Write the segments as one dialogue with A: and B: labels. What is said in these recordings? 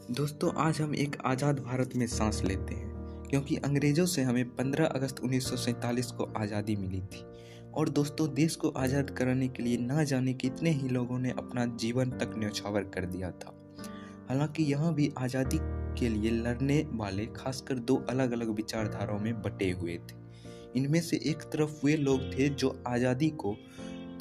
A: दोस्तों आज हम एक आज़ाद भारत में सांस लेते हैं क्योंकि अंग्रेज़ों से हमें 15 अगस्त 1947 को आज़ादी मिली थी। और दोस्तों देश को आज़ाद कराने के लिए ना जाने कितने ही लोगों ने अपना जीवन तक न्यौछावर कर दिया था। हालांकि यहाँ भी आज़ादी के लिए लड़ने वाले खासकर दो अलग अलग विचारधाराओं में बटे हुए थे। इनमें से एक तरफ वे लोग थे जो आज़ादी को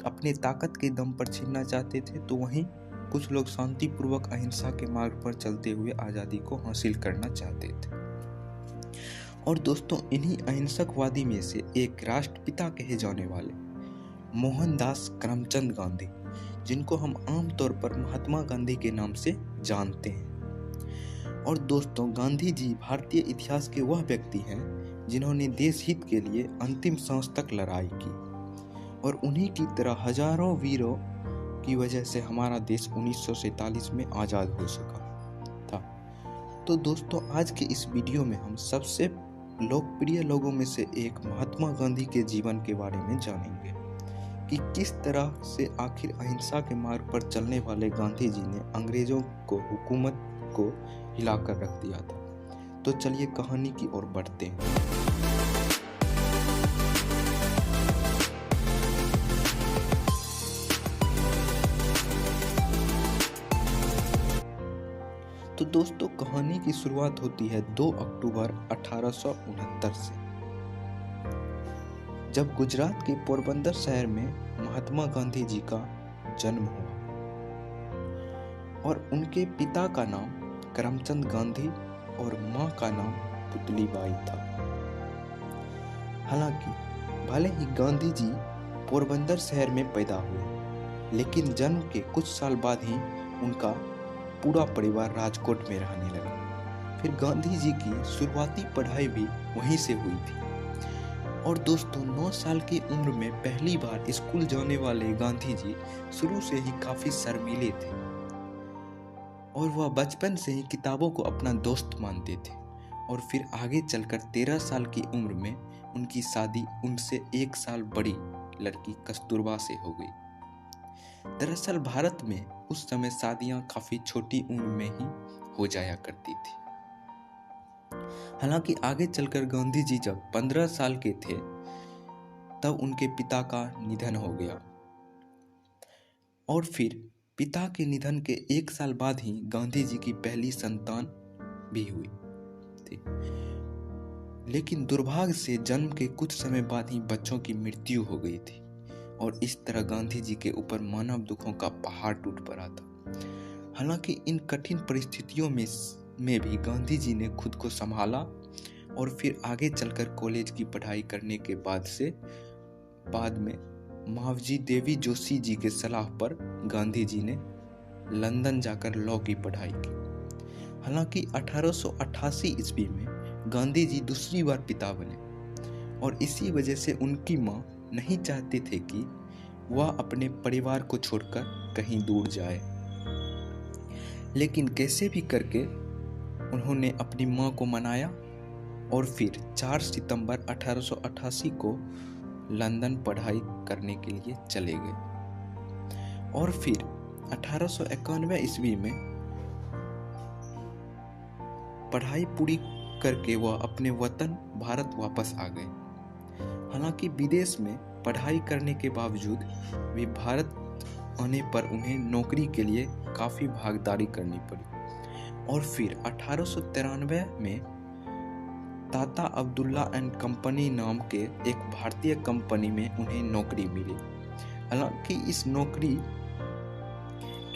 A: अपने ताकत के दम पर छीनना चाहते थे, तो वहीं कुछ लोग शांतिपूर्वक अहिंसा के मार्ग पर चलते हुए आज़ादी को हासिल करना चाहते थे। और दोस्तों इन्हीं अहिंसकवादी में से एक राष्ट्रपिता कहे जाने वाले मोहनदास करमचंद गांधी, जिनको हम आमतौर पर महात्मा गांधी के नाम से जानते हैं। और दोस्तों गांधी जी भारतीय इतिहास के वह व्यक्ति हैं जिन्होंने देश हित के लिए अंतिम सांस तक लड़ाई की, और उन्हीं की तरह हजारों वीरों की वजह से हमारा देश 1947 में आज़ाद हो सका था। तो दोस्तों आज के इस वीडियो में हम सबसे लोकप्रिय लोगों में से एक महात्मा गांधी के जीवन के बारे में जानेंगे कि किस तरह से आखिर अहिंसा के मार्ग पर चलने वाले गांधी जी ने अंग्रेजों को हुकूमत को हिलाकर रख दिया था। तो चलिए कहानी की ओर बढ़ते हैं। तो दोस्तों कहानी की शुरुआत होती है 2 अक्टूबर 1869 से, जब गुजरात के पोरबंदर शहर में महात्मा गांधी जी का जन्म हुआ और उनके पिता का नाम करमचंद गांधी और मां का नाम पुतलीबाई था। हालांकि भले ही गांधी जी पोरबंदर शहर में पैदा हुए, लेकिन जन्म के कुछ साल बाद ही उनका पूरा परिवार राजकोट में रहने लगा। फिर गांधी जी की शुरुआती पढ़ाई भी वहीं से हुई थी। और दोस्तों 9 साल की उम्र में पहली बार स्कूल जाने वाले गांधी जी शुरू से ही काफी शर्मीले थे और वह बचपन से ही किताबों को अपना दोस्त मानते थे। और फिर आगे चलकर 13 साल की उम्र में उनकी शादी उनसे 1 साल बड़ी लड़की कस्तूरबा से हो गई। दरअसल भारत में उस समय शादियां काफी छोटी उम्र में ही हो जाया करती थी। हालांकि आगे चलकर गांधी जी जब 15 साल के थे तब उनके पिता का निधन हो गया, और फिर पिता के निधन के 1 साल बाद ही गांधी जी की पहली संतान भी हुई थी। लेकिन दुर्भाग्य से जन्म के कुछ समय बाद ही बच्चों की मृत्यु हो गई थी, और इस तरह गांधी जी के ऊपर मानव दुखों का पहाड़ टूट पड़ा था। हालांकि इन कठिन परिस्थितियों में भी गांधी जी ने खुद को संभाला, और फिर आगे चलकर कॉलेज की पढ़ाई करने के बाद में महावजी देवी जोशी जी के सलाह पर गांधी जी ने लंदन जाकर लॉ की पढ़ाई की। हालांकि 1888 ईस्वी में गांधी जी दूसरी बार पिता बने, और इसी वजह से उनकी मां नहीं चाहते थे कि वह अपने परिवार को छोड़कर कहीं दूर जाए। लेकिन कैसे भी करके उन्होंने अपनी मां को मनाया, और फिर 4 सितंबर 1888 को लंदन पढ़ाई करने के लिए चले गए। और फिर 1891 ईस्वी में पढ़ाई पूरी करके वह अपने वतन भारत वापस आ गए। हालांकि विदेश में पढ़ाई करने के बावजूद भी भारत आने पर उन्हें नौकरी के लिए काफ़ी भागीदारी करनी पड़ी। और फिर 1893 में टाटा अब्दुल्ला एंड कंपनी नाम के एक भारतीय कंपनी में उन्हें नौकरी मिली। हालांकि इस नौकरी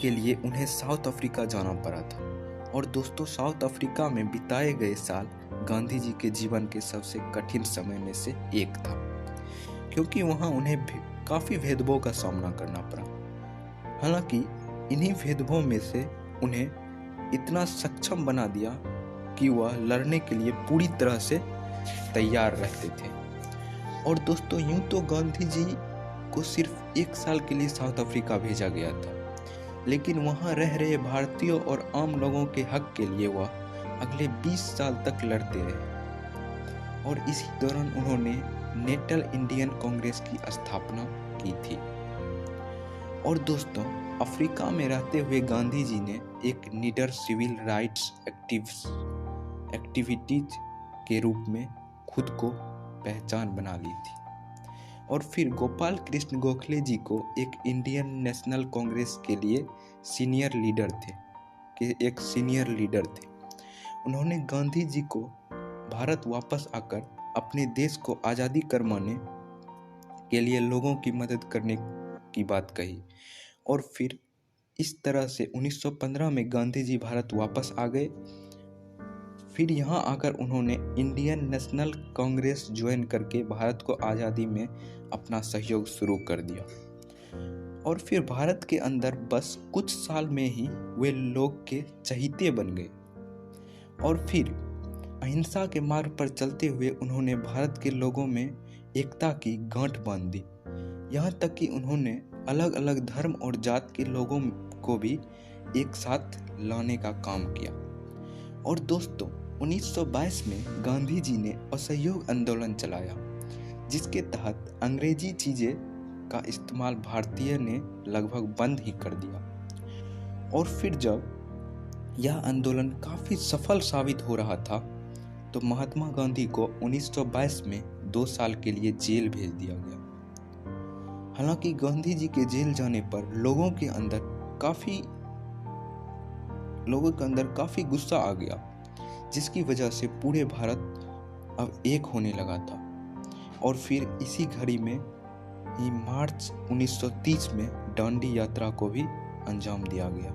A: के लिए उन्हें साउथ अफ्रीका जाना पड़ा था। और दोस्तों साउथ अफ्रीका में बिताए गए साल गांधी जी के जीवन के सबसे कठिन समय में से एक था, क्योंकि वहां उन्हें काफ़ी भेदभाव का सामना करना पड़ा। हालांकि इन्हीं भेदभाव में से उन्हें इतना सक्षम बना दिया कि वह लड़ने के लिए पूरी तरह से तैयार रहते थे। और दोस्तों यूं तो गांधी जी को सिर्फ 1 साल के लिए साउथ अफ्रीका भेजा गया था, लेकिन वहां रह रहे भारतीयों और आम लोगों के हक के लिए वह अगले 20 साल तक लड़ते रहे। और इसी दौरान उन्होंने नेशनल इंडियन कांग्रेस की स्थापना की थी। और दोस्तों अफ्रीका में रहते हुए गांधी जी ने एक निडर सिविल राइट्स एक्टिविटीज के रूप में खुद को पहचान बना ली थी। और फिर गोपाल कृष्ण गोखले जी को एक इंडियन नेशनल कांग्रेस के लिए सीनियर लीडर थे। उन्होंने गांधी जी को भारत वापस आकर अपने देश को आज़ादी करवाने के लिए लोगों की मदद करने की बात कही। और फिर इस तरह से 1915 में गांधी जी भारत वापस आ गए। फिर यहाँ आकर उन्होंने इंडियन नेशनल कांग्रेस ज्वाइन करके भारत को आज़ादी में अपना सहयोग शुरू कर दिया। और फिर भारत के अंदर बस कुछ साल में ही वे लोग के चहीते बन गए। और फिर अहिंसा के मार्ग पर चलते हुए उन्होंने भारत के लोगों में एकता की गांठ बांध दी। यहाँ तक कि उन्होंने अलग अलग धर्म और जात के लोगों को भी एक साथ लाने का काम किया। और दोस्तों 1922 में गांधी जी ने असहयोग आंदोलन चलाया, जिसके तहत अंग्रेजी चीज़ें का इस्तेमाल भारतीय ने लगभग बंद ही कर दिया। और फिर जब यह आंदोलन काफ़ी सफल साबित हो रहा था तो महात्मा गांधी को 1922 में 2 साल के लिए जेल भेज दिया गया। हालांकि गांधी जी के जेल जाने पर लोगों के अंदर काफ़ी गुस्सा आ गया, जिसकी वजह से पूरे भारत अब एक होने लगा था। और फिर इसी घड़ी में ही मार्च 1930 में दांडी यात्रा को भी अंजाम दिया गया,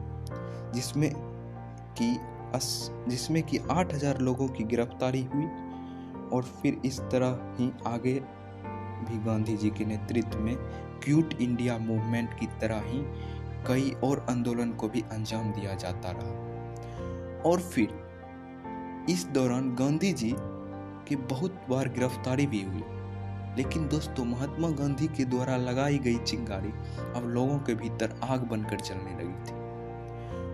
A: जिसमें कि 8,000 लोगों की गिरफ्तारी हुई। और फिर इस तरह ही आगे भी गांधी जी के नेतृत्व में क्विट इंडिया मूवमेंट की तरह ही कई और आंदोलन को भी अंजाम दिया जाता रहा। और फिर इस दौरान गांधी जी की बहुत बार गिरफ्तारी भी हुई, लेकिन दोस्तों महात्मा गांधी के द्वारा लगाई गई चिंगारी अब लोगों के भीतर आग बनकर जलने लगी थी।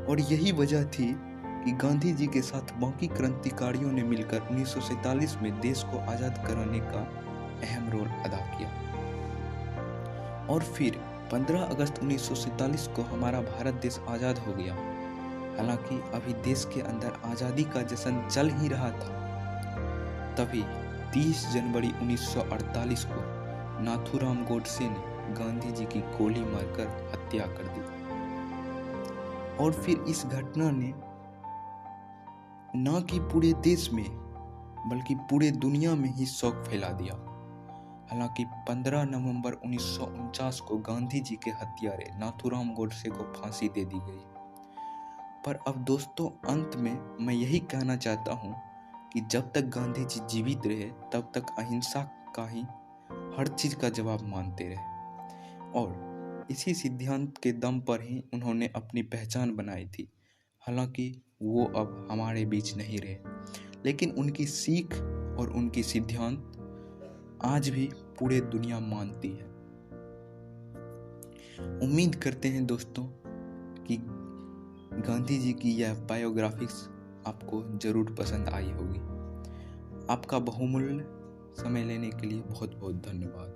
A: और यही वजह थी कि गांधी जी के साथ बाकी क्रांतिकारियों ने मिलकर 1947 में देश को आज़ाद कराने का अहम रोल अदा किया। और फिर 15 अगस्त 1947 को हमारा भारत देश आज़ाद हो गया। हालांकि अभी देश के अंदर आज़ादी का जश्न चल ही रहा था, तभी 30 जनवरी 1948 को नाथूराम गोडसे ने गांधी जी की गोली मारकर हत्या कर दी। और फिर इस घटना ने न कि पूरे देश में बल्कि पूरे दुनिया में ही शोक फैला दिया। हालांकि 15 नवंबर 1949 को गांधी जी के हत्यारे नाथूराम गोडसे को फांसी दे दी गई। पर अब दोस्तों अंत में मैं यही कहना चाहता हूँ कि जब तक गांधी जी जीवित रहे तब तक अहिंसा का ही हर चीज़ का जवाब मानते रहे। और इसी सिद्धांत के दम पर ही उन्होंने अपनी पहचान बनाई थी। हालांकि वो अब हमारे बीच नहीं रहे, लेकिन उनकी सीख और उनकी सिद्धांत आज भी पूरे दुनिया मानती है। उम्मीद करते हैं दोस्तों कि गांधी जी की यह बायोग्राफिक्स आपको जरूर पसंद आई होगी। आपका बहुमूल्य समय लेने के लिए बहुत बहुत धन्यवाद।